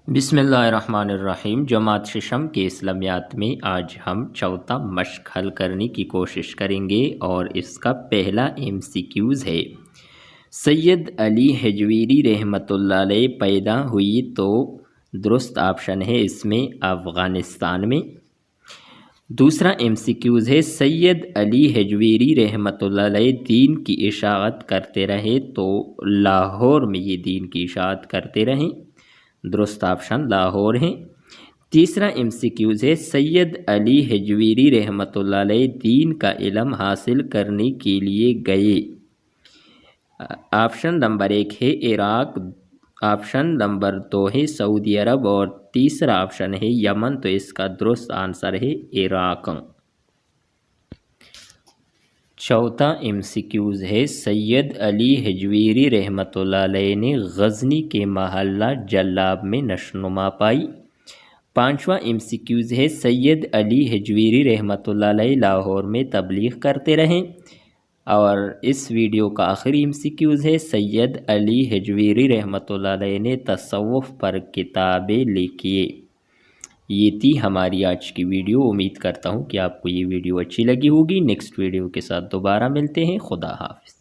بسم اللہ الرحمن الرحیم۔ جماعت ششم کے اسلامیات میں آج ہم چوتھا مشق حل کرنے کی کوشش کریں گے اور اس کا پہلا MCQs ہے۔ سید علی حجویری رحمۃ اللہ علیہ پیدا ہوئی تو درست آپشن ہے اس میں افغانستان میں۔ دوسرا MCQs ہے سید علی حجویری رحمۃ اللہ علیہ دین کی اشاعت کرتے رہے تو لاہور میں یہ دین کی اشاعت کرتے رہیں، درست آپشن لاہور ہے۔ تیسرا MCQs ہے سید علی حجویری رحمۃ اللہ علیہ دین کا علم حاصل کرنے کے لیے گئے، آپشن نمبر 1 ہے عراق، آپشن نمبر 2 ہے سعودی عرب اور تیسرا آپشن ہے یمن، تو اس کا درست آنسر ہے عراق۔ چوتھا MCQs ہے سید علی حجویری رحمۃ اللہ علیہ نے غزنی کے محلہ جلاب میں نشوونما پائی۔ پانچواں MCQs ہے سید علی حجویری رحمۃ اللہ علیہ لاہور میں تبلیغ کرتے رہیں، اور اس ویڈیو کا آخری MCQs ہے سید علی حجویری رحمۃ اللہ علیہ نے تصوف پر کتابیں لکھی۔ یہ تھی ہماری آج کی ویڈیو۔ امید کرتا ہوں کہ آپ کو یہ ویڈیو اچھی لگی ہوگی۔ نیکسٹ ویڈیو کے ساتھ دوبارہ ملتے ہیں۔ خدا حافظ۔